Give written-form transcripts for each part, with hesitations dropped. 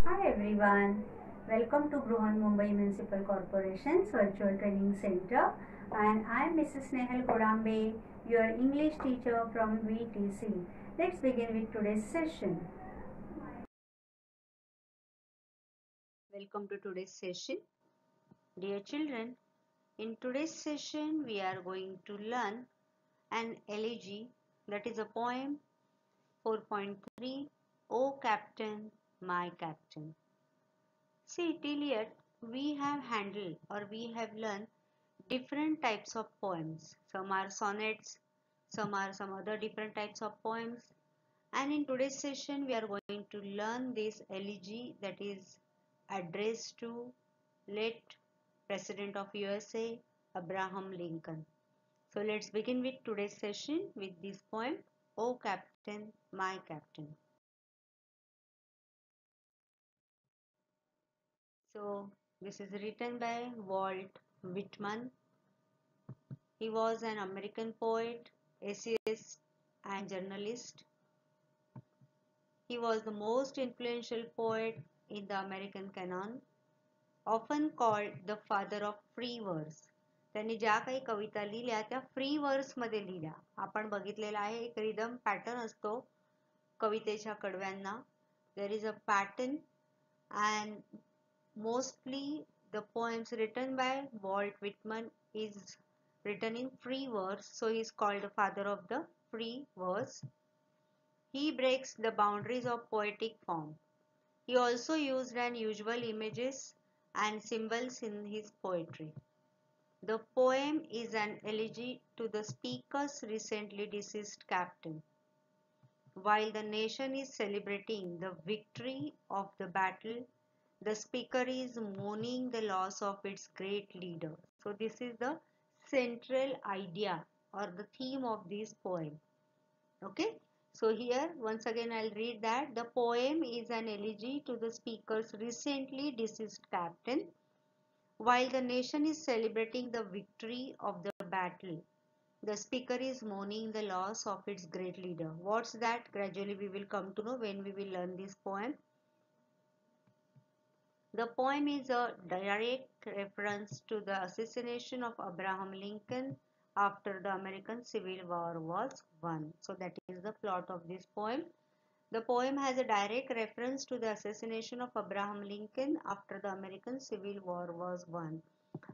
Hi everyone, welcome to Bruhan Mumbai Municipal Corporation's Virtual Training Center, and I am Mrs. Nehal Kodambe, your English teacher from VTC. Let's begin with today's session. Welcome to today's session. Dear children, in today's session we are going to learn an elegy, that is a poem 4.3, O Captain, My Captain. See, till yet we have handled or we have learned different types of poems. Some are sonnets, some are some other different types of poems. And in today's session, we are going to learn this elegy that is addressed to late President of USA, Abraham Lincoln. So let's begin with today's session with this poem, O Captain, My Captain. So this is written by Walt Whitman. He was an American poet, essayist, and journalist. He was the most influential poet in the American canon, often called the father of free verse. त्यांनी ज्या काही कविता लिहिल्या त्या free verse मध्ये लिहिल्या. आपण बघितलेला आहे एक रिदम पॅटर्न असतो कवितेच्या कडव्यांना. There is a pattern and mostly the poems written by Walt Whitman is written in free verse, so he is called the father of the free verse. He breaks the boundaries of poetic form. He also used unusual images and symbols in his poetry. The poem is an elegy to the speaker's recently deceased captain. While the nation is celebrating the victory of the battle, the speaker is mourning the loss of its great leader. So this is the central idea or the theme of this poem. Okay. So here once again I'll read that the poem is an elegy to the speaker's recently deceased captain. While the nation is celebrating the victory of the battle, the speaker is mourning the loss of its great leader. What's that? Gradually we will come to know when we will learn this poem. The poem is a direct reference to the assassination of Abraham Lincoln after the American Civil War was won. So that is the plot of this poem. The poem has a direct reference to the assassination of Abraham Lincoln after the American Civil War was won.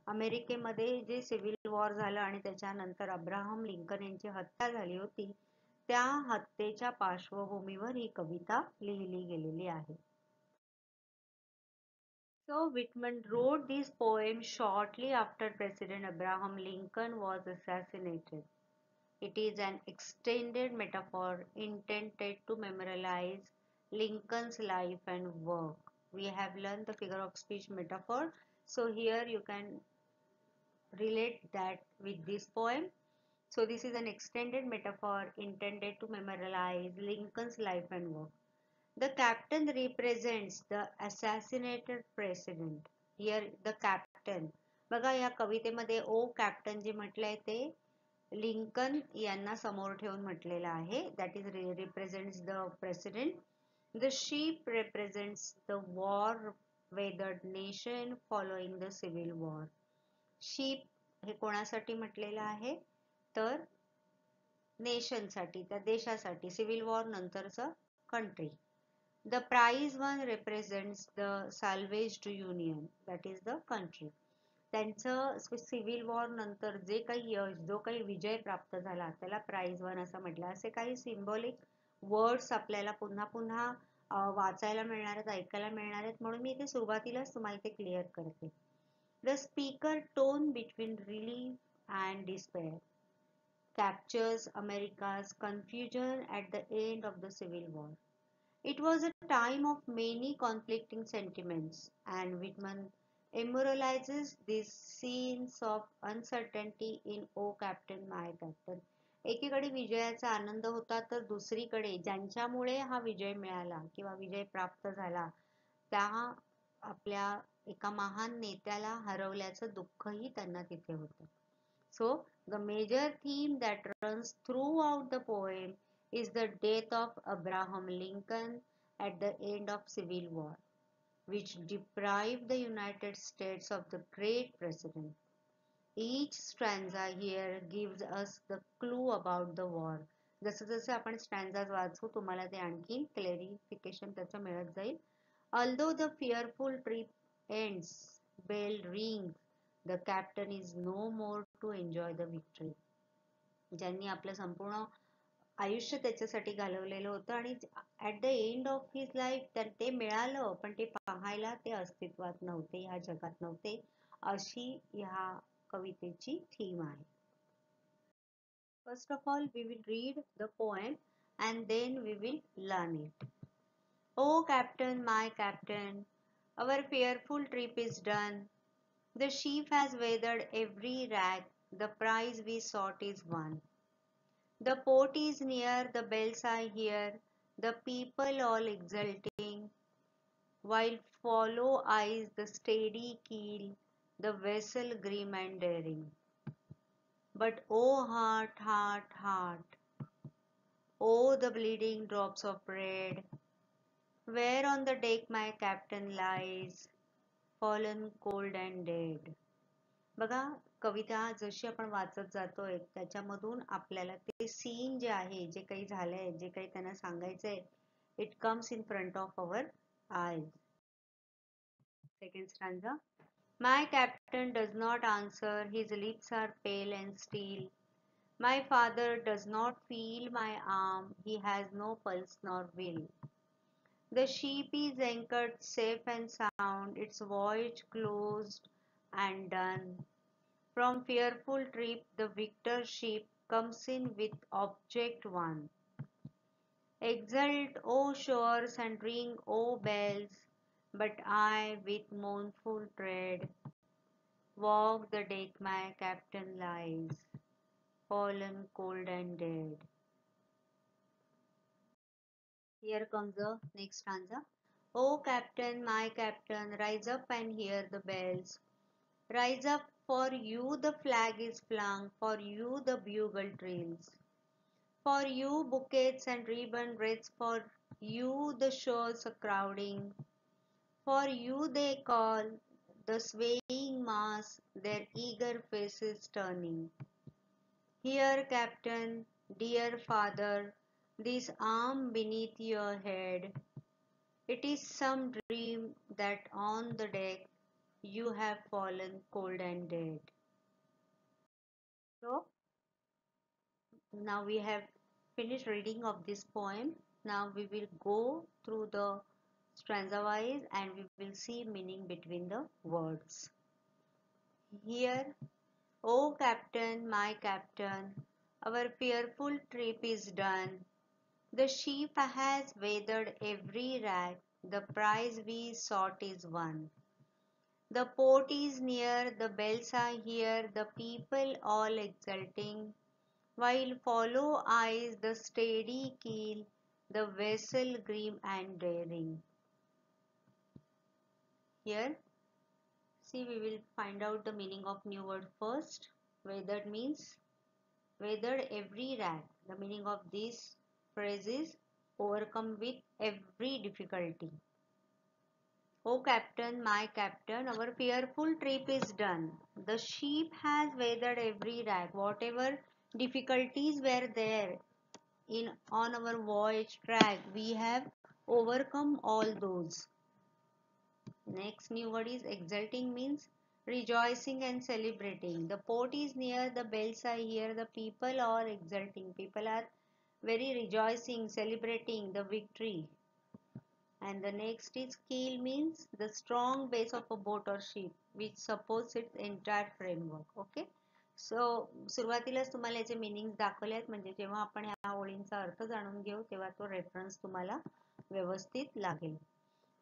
अमेरिकेमध्ये जे civil war झालं आणि त्याच्यानंतर Abraham Lincoln यांची हत्या झाली होती, त्या हत्येच्या पार्श्वभूमीवर ही कविता लिहिली गेलेली आहे. So Whitman wrote this poem shortly after President Abraham Lincoln was assassinated. It is an extended metaphor intended to memorialize Lincoln's life and work. We have learned the figure of speech metaphor. So here you can relate that with this poem. So this is an extended metaphor intended to memorialize Lincoln's life and work. The captain represents the assassinated president. Here the captain. बघा या कवितेमध्ये ओ captain जे म्हटलंय ते Lincoln यांना समोर ठेवून म्हटलेलं आहे. That is represents the president. The sheep represents the war-weathered nation following the civil war. Sheep हे कोणासाठी म्हटलेलं आहे तर नेशनसाठी, त्या देशासाठी, सिव्हिल वॉर नंतरचं country. The prize one represents the salvaged union, that is the country. त्यांचं सिव्हिल वॉर नंतर जे काही यश, जो काही विजय प्राप्त झाला त्याला प्राइज वन असं म्हटलं. असे काही सिम्बॉलिक वर्ड्स आपल्याला पुन्हा पुन्हा वाचायला मिळणार आहेत, ऐकायला मिळणार आहेत, म्हणून मी इथे सुरुवातीलाच तुम्हाला ते क्लिअर करते. The speaker tone between relief and despair captures America's confusion at the end of the Civil War. It was a time of many conflicting sentiments, and Whitman immortalizes these scenes of uncertainty in O Captain, My Captain. एकीकडे विजयाचा आनंद होता तर दुसरीकडे ज्यांच्यामुळे हा विजय मिळाला किंवा विजय प्राप्त झाला त्या आपल्या एका महान नेत्याला हरवल्याचं दुःखही त्यांना तिथे होतं. So the major theme that runs throughout the poem is the death of Abraham Lincoln at the end of Civil War. which deprived the United States of the great president. Each stanza here gives us the clue about the war. जसं जसं आपण स्टॅन्झाज वाचू तुम्हाला ते आणखी clarification त्याचं मिळत जाईल. Although the fearful trip ends, bell rings, the captain is no more to enjoy the victory. ज्यांनी आपलं संपूर्ण आयुष्य त्याच्यासाठी घालवलेलं होतं आणि at the end of his life तर ते मिळालं पण ते पाहायला ते अस्तित्वात नव्हते, ह्या जगात नव्हते, अशी ह्या कवितेची थीम आहे. First of all we will read the poem and then we will learn it. Oh captain, my captain, our fearful trip is done. The ship has weathered every rack, the prize we sought is won. The port is near, the bells I hear, the people all exulting, while follow eyes the steady keel, the vessel grim and daring. But oh heart, heart, heart, oh the bleeding drops of red, where on the deck my captain lies, fallen cold and dead. बघा कविता जशी आपण वाचत जातोय त्याच्यामधून आपल्याला ते scene जे आहे, जे काही झालंय, जे काही त्यांना सांगायचंय, it comes in front of our आयज. Second स्टॅन्झा. My captain does not answer, his lips are pale and still. My father does not feel my arm, he has no pulse nor will. The ship is anchored safe and sound, its voyage closed and done. From fearful trip the victor ship comes in with object won. Exult, O shores, and ring, O bells, but I, with mournful tread, walk the deck my captain lies, fallen cold and dead. Here comes the next stanza. O captain, my captain, rise up and hear the bells. Rise up, for you the flag is flung, for you the bugle trills. For you bouquets and ribbon wreaths, for you the shores are crowding. For you they call, the swaying mass, their eager faces turning. Here, captain, dear father, this arm beneath your head. It is some dream that on the deck you have fallen cold and dead. So, now we have finished reading of this poem. Now we will go through the stanza wise and we will see meaning between the words. Here, O captain, my captain, our fearful trip is done. The ship has weathered every rack, the prize we sought is won. The port is near, the bells I hear, the people all exulting, while follow eyes the steady keel, the vessel grim and daring. Here, see, we will find out the meaning of new word first. Weathered means weathered every rack. The meaning of this phrase is overcome with every difficulty. O captain, my captain, our fearful trip is done. The ship has weathered every rack. Whatever difficulties were there on our voyage track, we have overcome all those. Next new word is exulting, means rejoicing and celebrating. The port is near, the bells I hear, the people are exulting. People are very rejoicing, celebrating the victory. And the next is keel, means the strong base of a boat or ship which supports its entire framework. Okay. So सुरुवातीलाच तुम्हाला याचे meanings दाखवले आहेत, म्हणजे जेव्हा आपण या ओळींचा अर्थ जाणून घेऊ तेव्हा तो रेफरन्स तुम्हाला व्यवस्थित लागेल.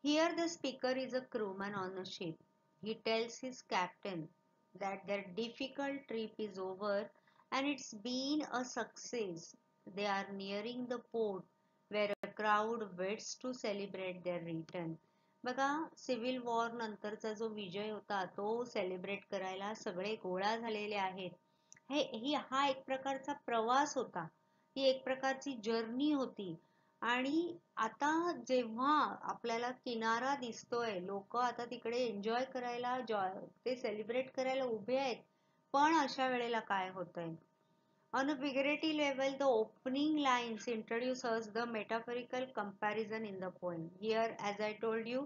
Here the speaker is a crewman on a ship. He tells his captain that their difficult trip is over and it's been a success. They are nearing the port where a crowd waits to celebrate their return. बघा civil war नंतरचा जो विजय होता तो celebrate करायला सगळे गोळा झालेले आहेत. हा एक प्रकारचा प्रवास होता, ही एक प्रकारची जर्नी होती आणि आता जेव्हा आपल्याला किनारा दिसतोय, लोक आता तिकडे एन्जॉय करायला, ते सेलिब्रेट करायला उभे आहेत, पण अशा वेळेला काय होतंय? On a figurative level, the opening lines introduce us the metaphorical comparison in the poem. Here, as I told you,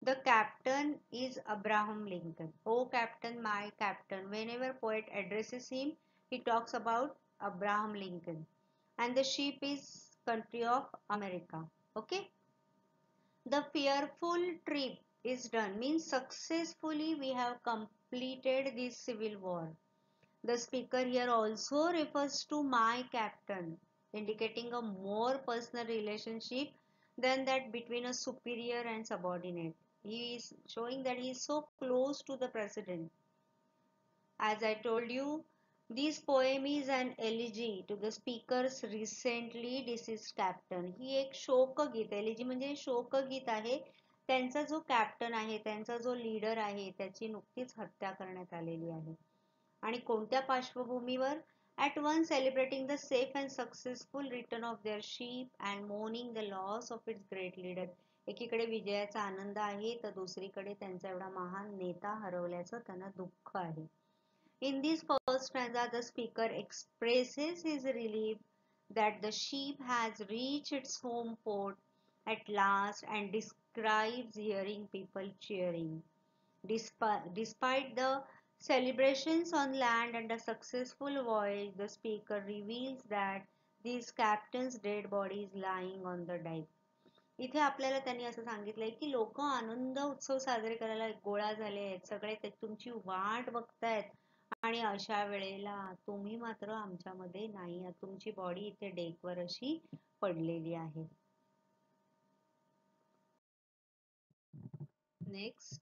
the captain is Abraham Lincoln. Oh captain, my captain. Whenever poet addresses him, he talks about Abraham Lincoln. And the ship is country of America. Okay. The fearful trip is done, means successfully we have completed this civil war. The speaker here also refers to my captain, indicating a more personal relationship than that between a superior and subordinate. He is showing that he is so close to the president. As I told you, this poem is an elegy to the speaker's recently deceased captain. ही एक शोकगीत, elegy म्हणजे शोकगीत आहे. त्यांचा जो captain आहे, त्यांचा जो leader आहे, त्याची नुकतीच हत्या करण्यात आलेली आहे. आणि कोणत्या पार्श्वभूमीवर? At once celebrating the safe and successful return of their ship and mourning the loss of its great leader. एकीकडे विजयाचा आनंद आहे, तर दुसरीकडे त्यांचा एवढा महान नेता हरवल्याचं त्यांना दुःख आहे. In this first stanza, the speaker expresses his relief that the ship has reached its home port at last and describes hearing people cheering. Despite the celebrations on land and a successful voyage, the speaker reveals that this captain's dead body is lying on the deck. इथे आपल्याला त्यांनी असं सांगितलंय की लोक आनंद उत्सव साजरे करायला गोळा झाले आहेत, सगळे तुमची वाट बघतायत, आणि अशा वेळेला तुम्ही मात्र आमच्यामध्ये नाही आहात, तुमची बॉडी इथे डेकवर अशी पडलेली आहे. Next.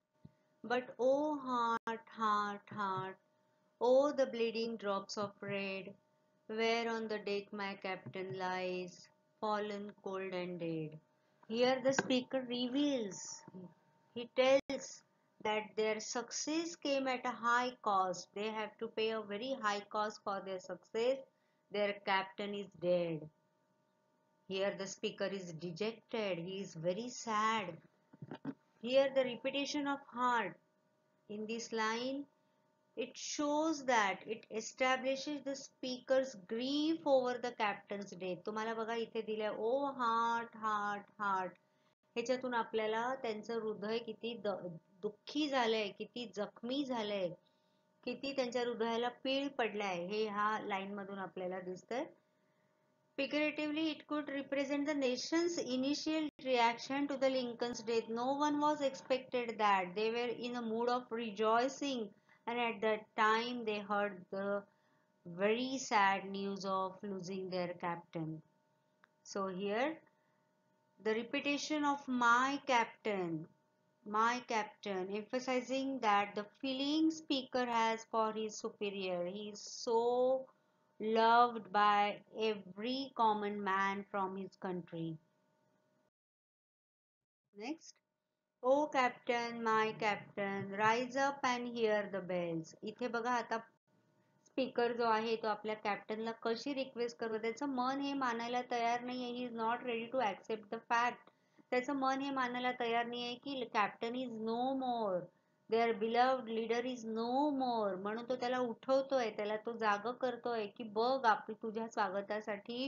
But oh heart, heart, heart, oh the bleeding drops of red, where on the deck my captain lies, fallen cold and dead. Here the speaker reveals, he tells that their success came at a high cost. They have to pay a very high cost for their success. Their captain is dead. Here the speaker is dejected, he is very sad. Here the repetition of heart in this line, it shows that it establishes the speaker's grief over the captain's death. तुम्हाला बघा इथे दिलंय ओ heart heart heart. ह्याच्यातून आपल्याला त्यांचं हृदय किती दुःखी झालंय, किती जखमी झालंय, किती त्यांच्या हृदयाला पीळ पडलाय, हे ह्या लाईन मधून आपल्याला दिसतंय. Figuratively, it could represent the nation's initial reaction to the Lincoln's death. No one was expected that. They were in a mood of rejoicing, and at that time they heard the very sad news of losing their captain. So here, the repetition of my captain, emphasizing that the feeling speaker has for his superior. He is so loved by every common man from his country. Next. Oh captain, my captain, rise up and hear the bells. इथे बघा आता speaker जो आहे तो आपल्या कॅप्टनला कशी request करतो, त्याचं मन हे मानायला तयार नाहीये. He is not ready to accept the fact. त्याचं मन हे मानायला तयार नाहीये की captain is no more, their beloved leader is no more. म्हणून तो त्याला उठवतोय, त्याला तो जाग करतोय की बघ आपली तुझ्या स्वागतासाठी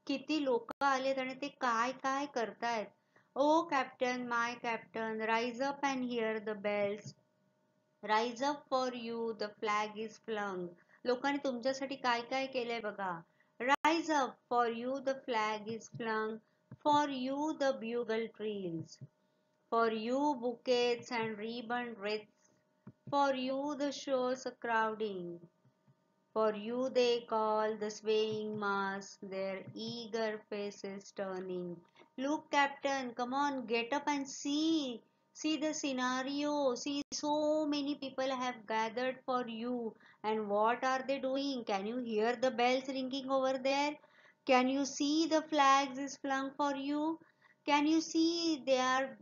किती लोक आलेत आणि ते काय काय करतायत. O captain, my captain, rise up and hear the bells. Rise up for you the flag is flung. लोकांनी तुमच्यासाठी काय काय केलंय बघा. Rise up for you the flag is flung, for you the bugle trills, for you bouquets and ribbon wreaths, for you the shores are crowding, for you they call the swaying mass, their eager faces turning. Look captain, come on, get up and see. See the scenario. See, so many people have gathered for you. And what are they doing? Can you hear the bells ringing over there? Can you see the flags is flung for you? Can you see there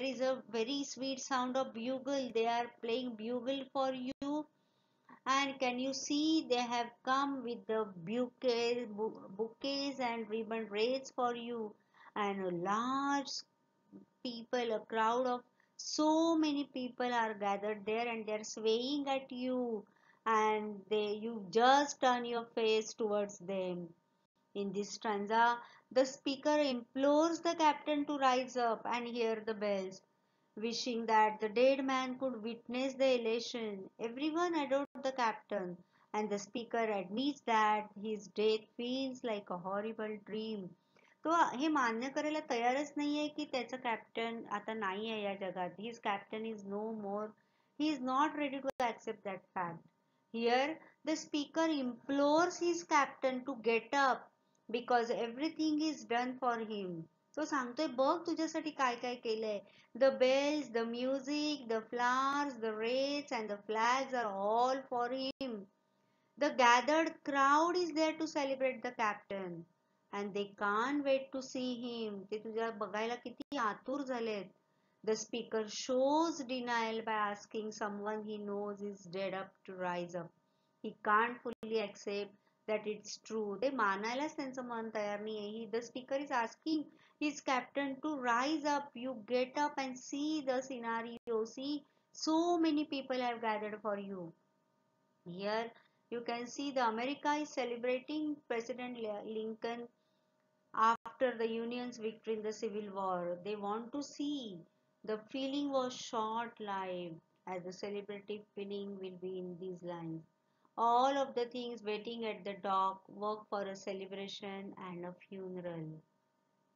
is a very sweet sound of bugle. They are playing bugle for you. And can you see they have come with the bouquets and ribbon wreaths for you, and a large people, a crowd of so many people are gathered there, and they're swaying at you, and you just turn your face towards them. In this stanza, the speaker implores the captain to rise up and hear the bells, wishing that the dead man could witness the elation. Everyone adored the captain, and the speaker admits that his death feels like a horrible dream. तो हे मान्य करायला तयारच नाहीये की त्याचं captain आता नाही आहे या जगात. His captain is no more. He is not ready to accept that fact. Here, the speaker implores his captain to get up because everything is done for him. तो सांगतोय बघ तुझ्यासाठी काय काय केलंय. The bells, the music, the flowers, the wreaths and the flags are all for him. The gathered crowd is there to celebrate the captain and they can't wait to see him. ते तुझ्या बघायला किती आतुर झालेत. The speaker shows denial by asking someone he knows is dead up to rise up. He can't fully accept that it's true. ते मानायलाच त्यांचं मन तयार नाहीये. The speaker is asking his captain to rise up. You get up and see the scenario. See, so many people have gathered for you. Here you can see the America is celebrating President Lincoln after the Union's victory in the Civil War. They want to see. The feeling was short-lived, as the celebrative feeling will be in these lines. All of the things waiting at the dock work for a celebration and a funeral.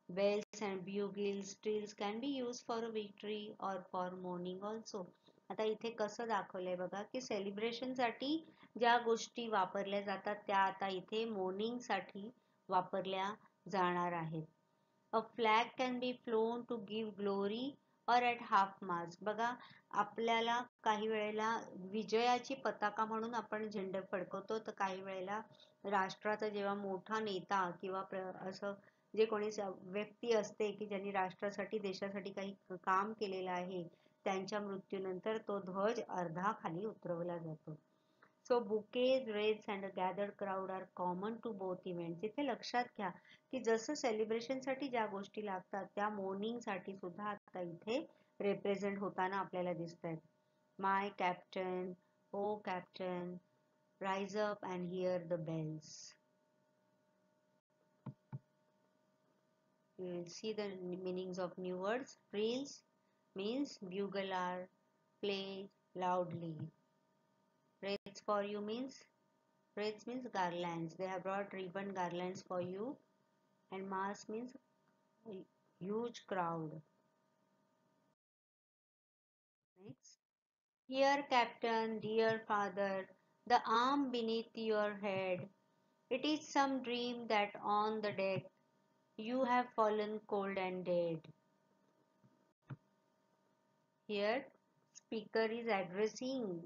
Bells and bugles, trills can be used for a victory or for mourning also. आता इथे कसं दाखवलंय बघा की celebration साठी ज्या गोष्टी वापरल्या जातात त्या आता इथे मोर्निंग साठी वापरल्या जाणार आहेत. A flag can be flown to give glory or at half mast. बघा आपल्याला काही वेळेला विजयाची पताका म्हणून आपण झेंडा फडकवतो, तर काही वेळेला राष्ट्राचा जेव्हा मोठा नेता किंवा असं जे कोणी व्यक्ती असते की ज्यांनी राष्ट्रासाठी देशासाठी काही काम केलेलं आहे त्यांच्या मृत्यूनंतर तो ध्वज अर्धा खाली उतरवला जातो. So bouquets, wreaths and a gathered crowd are common to both events. इथे लक्षात घ्या की जसं सेलिब्रेशन साठी ज्या गोष्टी लागतात त्या मोर्निंग साठी सुद्धा आता इथे रिप्रेझेंट होताना आपल्याला दिसत आहेत. My captain, oh captain, rise up and hear the bells. You will see the meanings of new words. Trills means bugle are played loudly. Wreaths for you means garlands. They have brought ribbon garlands for you. And mass means huge crowd. Next. Here, captain, dear father, the arm beneath your head. It is some dream that on the deck you have fallen cold and dead. Here, speaker is addressing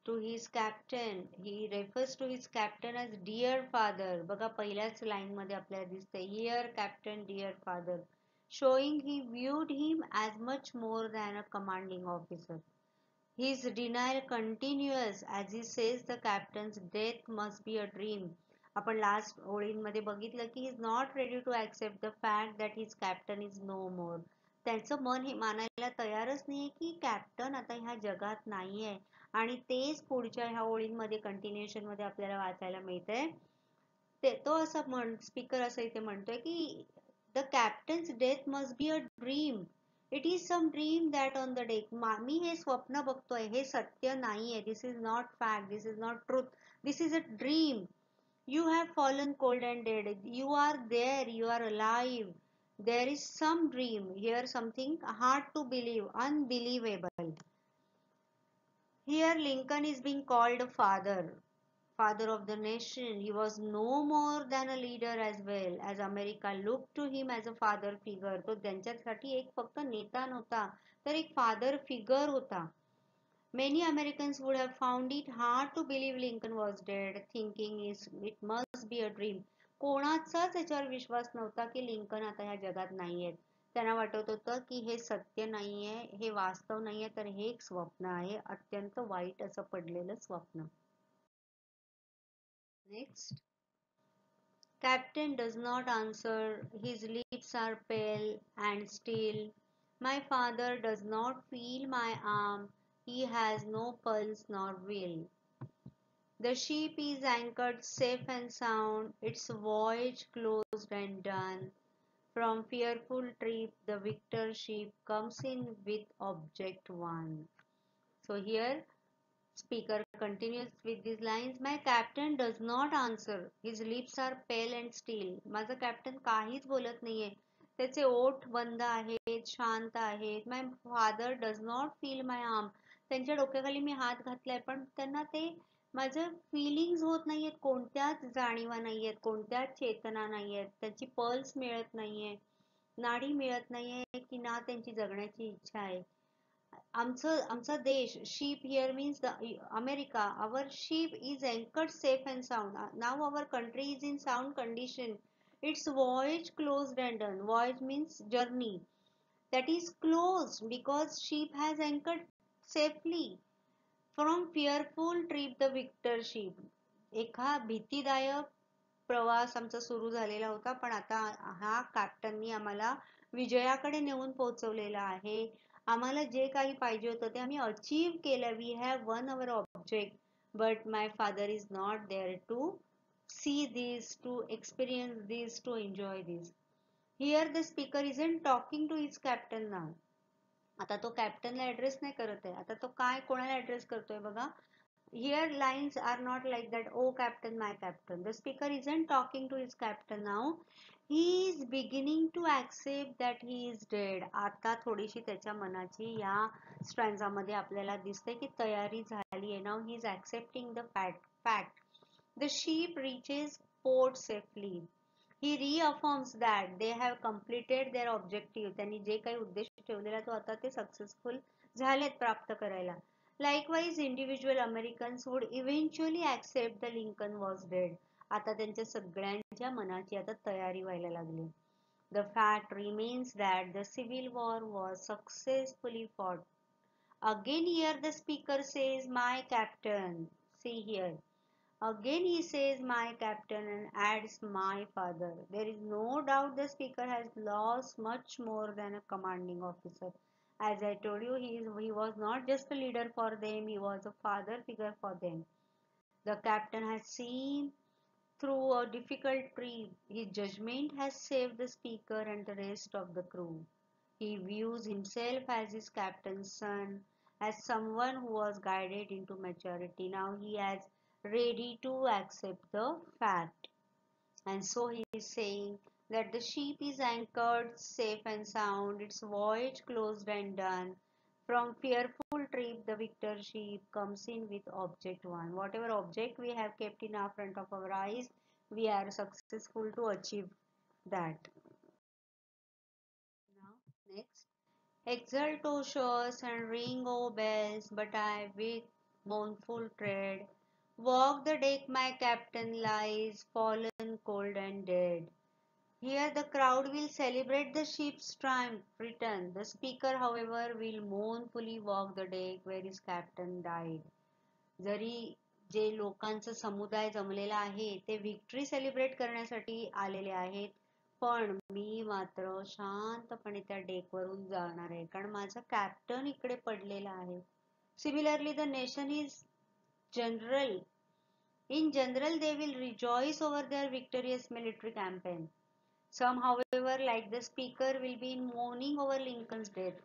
to his captain. He refers to his captain as dear father. बघा पहिल्याच line मध्ये आपल्याला दिसतंय here captain dear father, showing he viewed him as much more than a commanding officer. His denial continues as he says the captain's death must be a dream. आपण last ओळींमध्ये बघितलं की he is not ready to accept the fact that his captain is no more. त्यांचं मन हे मानायला तयारच नाहीये की कॅप्टन आता ह्या जगात नाहीये. आणि तेच पुढच्या ह्या ओळींमध्ये कंटिन्युएशन मध्ये आपल्याला वाचायला मिळतंय. तो असं स्पीकर असं इथे म्हणतोय की the captain's death must be a dream. It is some dream that on the deck. मी हे स्वप्न बघतोय हे सत्य नाहीये. This is not fact. This is not truth. This is a dream. You have fallen cold and dead. You are there. You are alive. There is some dream. Here something hard to believe. Unbelievable. Here Lincoln is being called a father. Father of the nation. He was no more than a leader as well. As America looked to him as a father figure. तो त्यांच्यासाठी एक फक्त नेता नव्हता तर एक father figure होता. Many Americans would have found it hard to believe Lincoln was dead, thinking it must be a dream. कोणाचाच याच्यावर विश्वास नव्हता की लिंकन आता ह्या जगात नाहीयेत. त्यांना वाटत होतं की हे सत्य नाहीये, हे वास्तव नाहीये, तर हे एक स्वप्न आहे, अत्यंत वाईट असं पडलेलं स्वप्न. Next. Captain does not answer. His lips are pale and still. My father does not feel my arm. He has no pulse nor will. The ship is anchored safe and sound, its voyage closed and done. From fearful trip, the victor ship comes in with object one. So here speaker continues with these lines. My captain does not answer. His lips are pale and still. माझा captain काहीच बोलत नाहीये. त्याचे ओठ बंद आहेत, शांत आहेत. My father does not feel my arm. त्यांच्या डोक्याखाली मी हात घातलाय पण त्यांना ते माझं फिलिंग्स होत नाहीयेत, कोणत्याच जाणीवा नाहीयेत, कोणत्याच चेतना नाहीयेत. त्याची पल्स मिळत नाहीये, नाडी मिळत नाहीये की ना त्यांची जगण्याची इच्छा आहे. आमचा देश, ship here means the America, our ship is anchored safe and sound. Now our country is in sound condition. Its voyage closed and done. Voyage means journey. That is closed because ship has anchored safely. From fearful trip the victor ship. एका भीतीदायक प्रवास आमचा सुरू झालेला होता, पण आता हा कॅप्टननी आम्हाला विजयाकडे नेऊन पोहोचवलेला आहे. आम्हाला जे काही पाहिजे होतं ते आम्ही अचीव केलं. We have won our object, but my father is not there to see this, to experience this, to enjoy this. Here the speaker isn't talking to his captain now. आता तो कॅप्टनला ऍड्रेस नाही करत आहे. आता तो काय कोणाला ऍड्रेस करतोय बघा. Here lines are not like that, oh captain, my captain. The speaker isn't talking to his captain now. He is beginning to accept that he is dead. आता थोडीशी त्याच्या मनाची या स्ट्रॅन्झा मध्ये आपल्याला दिसते की तयारी झाली आहे. Now he is accepting the fact. The ship reaches port safely. He reaffirms that they have completed their objective. त्यांनी जे काही उद्देश ठेवलेला तो आता ते सक्सेसफुल झालेत प्राप्त करायला. Likewise, individual Americans would eventually accept the Lincoln was dead. आता त्यांच्या सगळ्यांच्या मनाची आता तयारी व्हायला लागली. The fact remains that the Civil War was successfully fought. Again here the speaker says, my captain. See here. Again he says, my captain, and adds, my father. There is no doubt the speaker has lost much more than a commanding officer. As I told you, he was not just a leader for them, he was a father figure for them. The captain has seen through a difficult trip. His judgment has saved the speaker and the rest of the crew. He views himself as his captain's son, as someone who was guided into maturity. Now he is ready to accept the fact. And so he is saying that the ship is anchored safe and sound, its voyage closed and done. From fearful trip, the victor ship comes in with object one. Whatever object we have kept in our front of our eyes, we are successful to achieve that. Now, next. Exult, O shores, and ring, O bells, but I with mournful tread walk the deck, my captain lies fallen cold and dead. Here the crowd will celebrate the ship's triumph return. The speaker, however, will mournfully walk the deck where his captain died. जरी जे लोकांचा समुदाय जमलेला आहे ते victory celebrate करण्यासाठी आलेले आहेत, पण मी मात्र शांतपणे त्या डेकवरून जाणार आहे कारण माझा कॅप्टन इकडे पडलेला आहे. Similarly the nation is general. In general, they will rejoice over their victorious military campaign. Some, however, like the speaker, will be in mourning over Lincoln's death.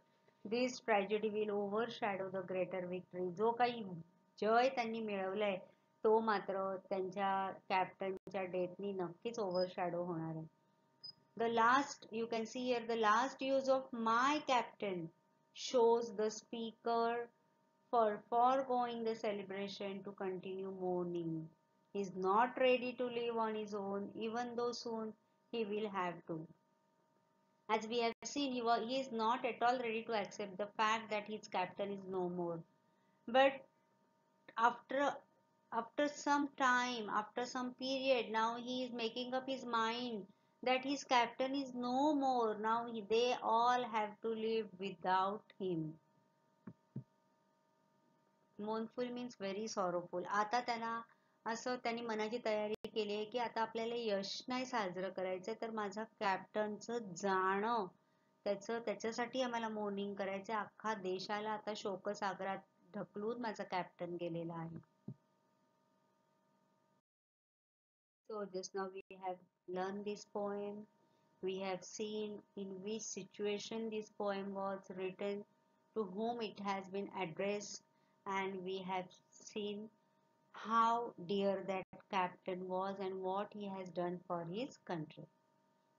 This tragedy will overshadow the greater victory. जो काही जय त्यांनी मिळवलाय तो मात्र त्यांच्या कॅप्टनच्या डेथनी नक्कीच ओव्हरशॅडो होणार आहे. The last, you can see here, the last use of my captain shows the speaker for foregoing the celebration to continue mourning. He is not ready to live on his own, even though soon he will have to. As we have seen, he is not at all ready to accept the fact that his captain is no more. But after some time, after some period, now he is making up his mind that his captain is no more. Now they all have to live without him. Mournful means very sorrowful. आता त्याला असं त्यांनी मनाची तयारी केली आहे की आता आपल्याला यश नाही साजरं करायचं तर माझा कॅप्टनचं जाणं त्याच्यासाठी आम्हाला मॉर्निंग करायचं, अख्खा देशाला आता शोकसागरात ढकलून माझा कॅप्टन गेलेला आहे. So just now we have learned this poem. We have seen in which situation this poem was written, to whom it has been addressed, and we have seen how dear that captain was and what he has done for his country.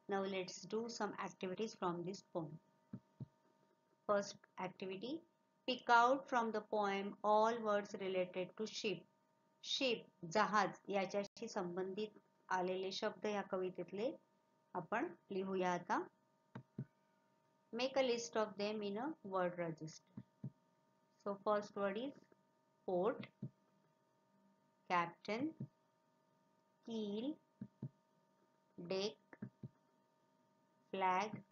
Now let's do some activities from this poem. First activity, pick out from the poem all words related to ship. Ship, जहाज याच्याशी संबंधित आलेले शब्द या कवितेतले आपण लिहूया आता. Make a list of them in a word register. So first word is port, captain, keel, deck, flag,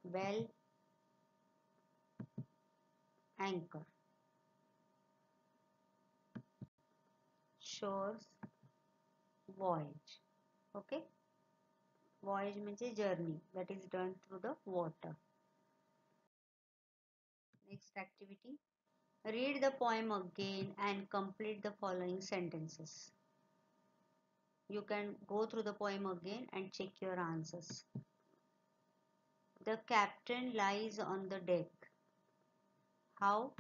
bell, anchor. Shores, voyage. Okay. Voyage means a journey that is done through the water. Next activity. Read the poem again and complete the following sentences. You can go through the poem again and check your answers. The captain lies on the deck. How?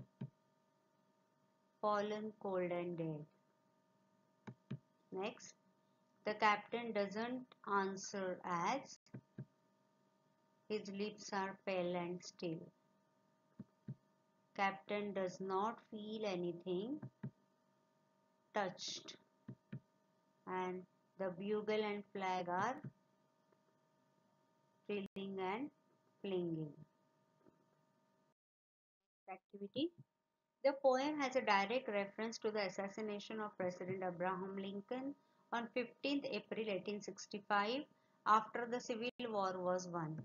Fallen cold and dead. Next. The captain doesn't answer as his lips are pale and still. Captain does not feel anything touched, and the bugle and flag are trilling and flinging. Activity. The poem has a direct reference to the assassination of President Abraham Lincoln on 15th April 1865 after the Civil War was won.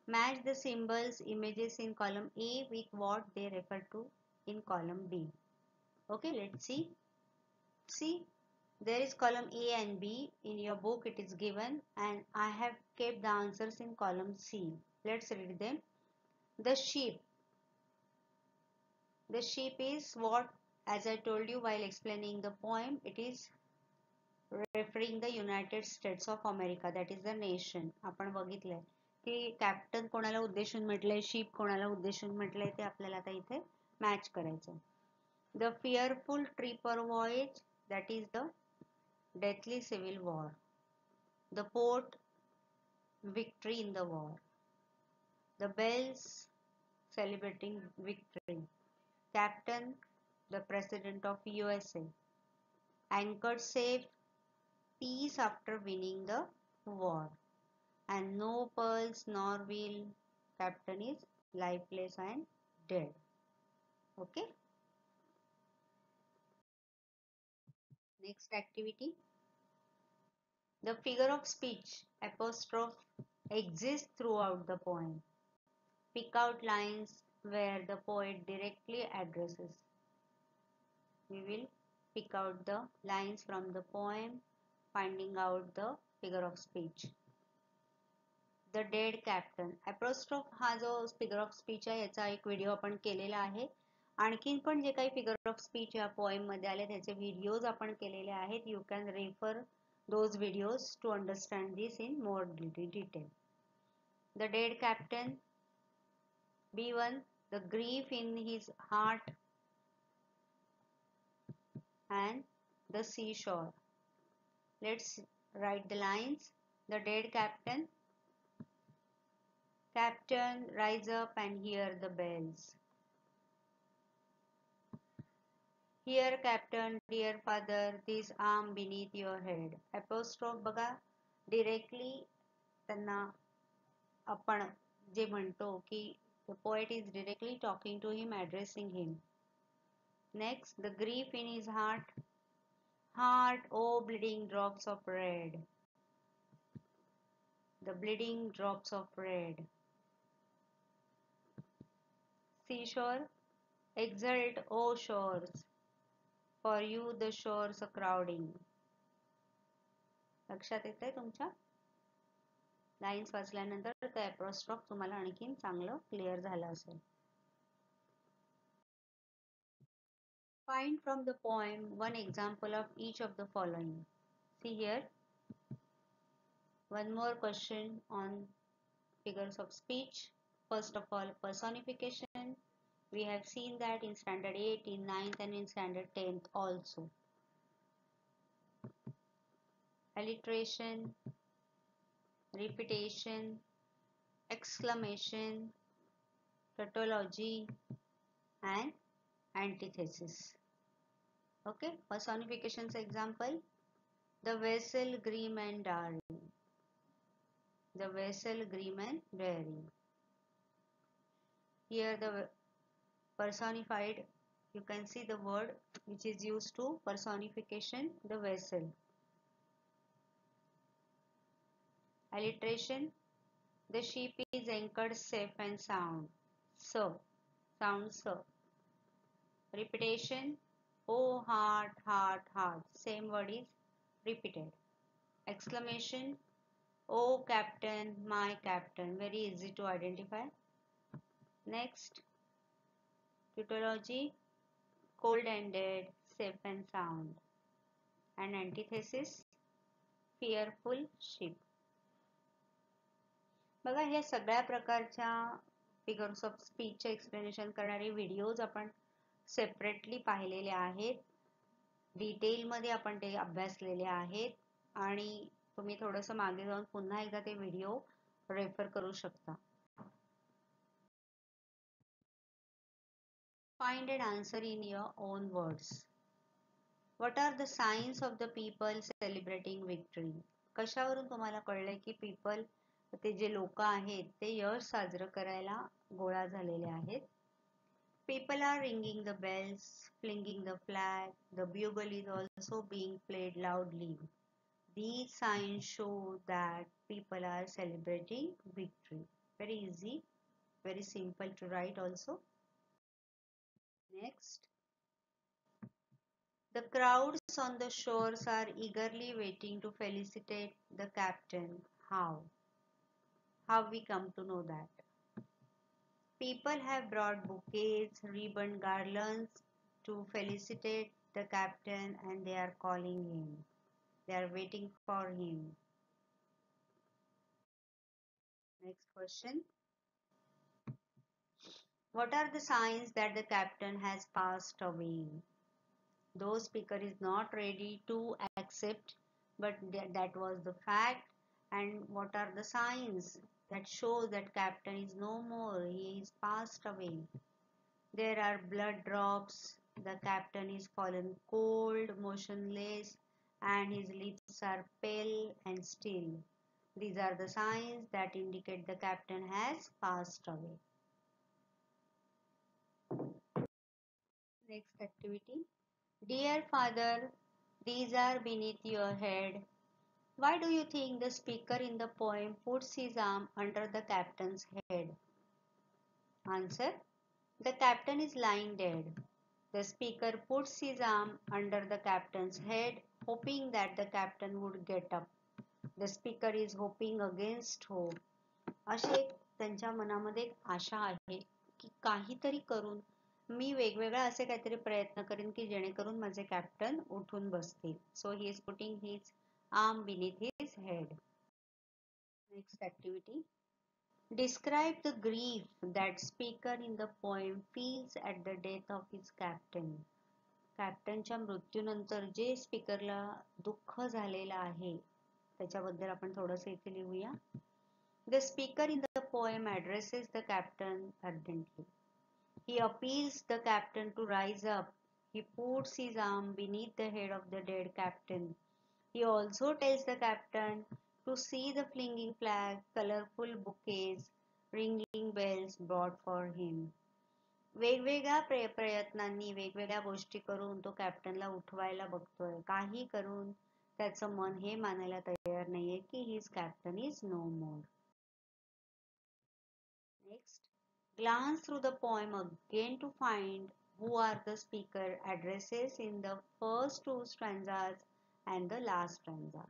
Match the symbols, images in column A with what they refer to in column B. Okay, let's see. See, there is column A and B. In your book it is given, and I have kept the answers in column C. Let's read them. The ship. The ship is what, as I told you while explaining the poem, it is referring the United States of America, that is the nation. आपण बघितलंय की captain कोणाला उद्देशून म्हटलंय, ship कोणाला उद्देशून म्हटलंय ते आपल्याला आता इथे मॅच करायचं. The fearful trip or voyage, that is the deathly civil war. The port, victory in the war. The bells, celebrating victory. Captain, the president of USA. Anchored safe, peace after winning the war. And no pearls nor will, captain is lifeless and dead. Okay. Next activity. The figure of speech, apostrophe, exists throughout the poem. Pick out lines where the poet directly addresses. We will pick out the lines from the poem, finding out the figure of speech. The dead captain. Apostrophe हा जो figure of speech आहे याचा एक video आपण केलेला आहे. आणखीन पण जे काही figure of speech या poem मध्ये आले त्याचे व्हिडिओज आपण केलेले आहेत. You can refer those videos to understand this in more detail. The dead captain. B1. The grief in his heart and the seashore. Let's write the lines. The dead captain. Captain, rise up and hear the bells. Here, Captain, dear father, this arm beneath your head. Apostrophe बघा, directly त्यांना आपण जे म्हणतो की the poet is directly talking to him, addressing him. Next, the grief in his heart. Heart, oh bleeding drops of red. The bleeding drops of red. Seashore, exult, oh shores, For you the shores are crowding. लक्षात येतंय तुमच्या? Lines वाचल्यानंतर ते ॲप्रॉस्ट्रॉफ तुम्हाला आणखीन चांगलं clear झालं असेल. Find from the poem one example of each of the following. See here. One more question on figures of speech. First of all, personification. We have seen that in standard 8, in 9th and in standard 10th also. Alliteration, repetition, exclamation, tautology and antithesis. Okay, personification's example. The vessel grim and daring. The vessel grim and daring. Here the personified, you can see the word which is used to personification, the vessel. Alliteration. The ship is anchored safe and sound. So, sound so. Repetition. Oh heart, heart, heart. Same word is repeated. Exclamation. Oh captain, my captain. Very easy to identify. Next. Tautology. Cold and dead, safe and sound. And antithesis. Fearful ship. बघा हे सगळ्या प्रकारच्या figures of स्पीचचे explanation करणारे videos आपण separately पाहिलेले आहेत. डिटेलमध्ये आपण ते अभ्यासलेले आहेत आणि तुम्ही थोडंसं मागे जाऊन पुन्हा एकदा ते व्हिडिओ रेफर करू शकता. Find and answer in your own words. What are the signs of the people celebrating victory? कशावरून तुम्हाला कळलंय की पीपल, ते जे लोक आहेत ते यश साजरं करायला गोळा झालेले आहेत. People are ringing the bells, flinging the flag. The bugle is also being played loudly. These signs show that people are celebrating victory. Very easy, very simple to write also. Next. The crowds on the shores are eagerly waiting to felicitate the captain. How? How we come to know that? People have brought bouquets, ribbon garlands to felicitate the captain and they are calling him. They are waiting for him. Next question. What are the signs that the captain has passed away? Though speaker is not ready to accept, but that was the fact. And what are the signs that shows that captain is no more, he is passed away? There are blood drops, the captain is fallen cold, motionless, and his lips are pale and still. These are the signs that indicate the captain has passed away. Next activity. Dear father, these are beneath your head. Why do you think the speaker in the poem puts his arm under the captain's head? Answer. The captain is lying dead. The speaker puts his arm under the captain's head, hoping that the captain would get up. The speaker is hoping against hope. अशी एक त्यांच्या मनामध्ये एक आशा आहे की काहीतरी करून मी वेगवेगळा असे काहीतरी प्रयत्न करेन की जेणेकरून माझे कॅप्टन उठून बसतील. So he is putting his arm beneath his head. Next activity. Describe the grief that speaker in the poem feels at the death of his captain. कॅप्टनच्या मृत्यूनंतर जे स्पीकरला दुःख झालेलं आहे त्याच्याबद्दल आपण थोडंसं इथे लिहूया. The speaker in the poem addresses the captain ardently. He appeals the captain to rise up. He puts his arm beneath the head of the dead captain. He also tells the captain to see the flinging flag, colorful bouquets, ringing bells brought for him. वेगवेगळ्या प्रयत्नांनी वेगवेगळ्या गोष्टी करून तो कॅप्टनला उठवायला बघतोय. काही करून त्याचं मन हे मानायला तयार नाहीये की his captain is no more. Next, glance through the poem again to find who are the speaker addresses in the first two stanzas and the last stanza.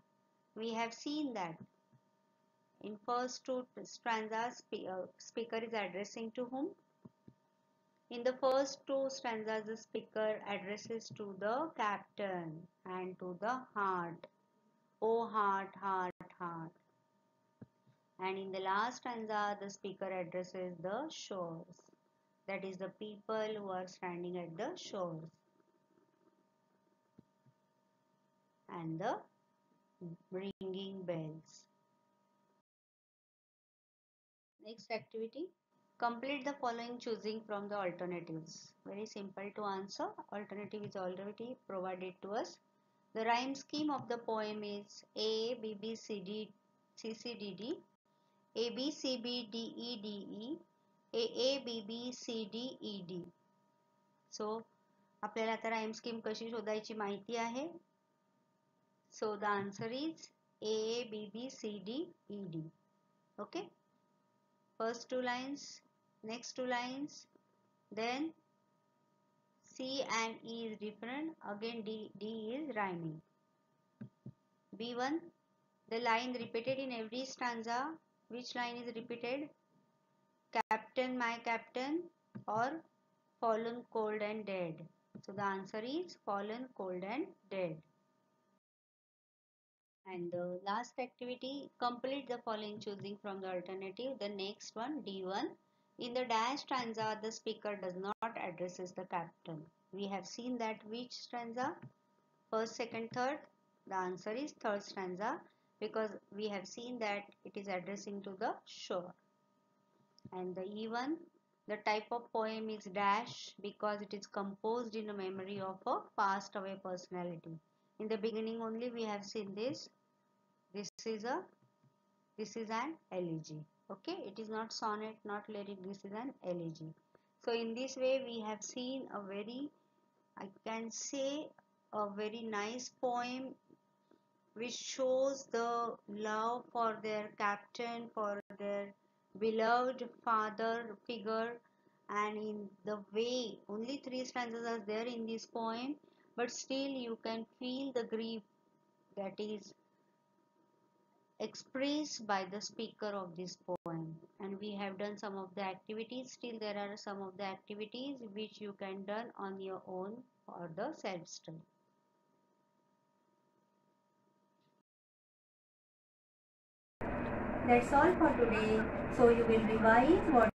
We have seen that in first two stanzas, speaker is addressing to whom? In the first two stanzas, the speaker addresses to the captain and to the heart. Oh heart, heart, heart. And in the last stanza, the speaker addresses the shores. That is the people who are standing at the shores. And the ringing bells. Next activity. Complete the following choosing from the alternatives. Very simple to answer. Alternative is already provided to us. The rhyme scheme of the poem is A, B, B, C, D, C, C, D, D, A, B, C, B, D, E, D, E, A, B, B, C, D, E, D. So, आपल्याला आता rhyme scheme कशी शोधायची माहिती आहे. So, the answer is A, B, B, C, D, E, D. Okay. First two lines, next two lines, then C and E is different, again D is rhyming. B1, the line repeated in every stanza. Which line is repeated? Captain, my captain, or fallen cold and dead. So the answer is fallen cold and dead. And the last activity, complete the following choosing from the alternative. The next one, D1. In the dash stanza, the speaker does not addresses the captain. We have seen that which stanza? First, second, third. The answer is third stanza because we have seen that it is addressing to the shore. And the E1, the type of poem is dash because it is composed in a memory of a passed away personality. In the beginning only we have seen this. This is an elegy. Okay, it is not sonnet, not lyric. This is an elegy. So in this way we have seen a very, I can say, a very nice poem which shows the love for their captain, for their beloved father figure, and in the way only three stanzas are there in this poem, but still you can feel the grief that is expressed by the speaker of this poem. And we have done some of the activities. Still there are some of the activities which you can done on your own for the self study. That's all for today. So you will revise what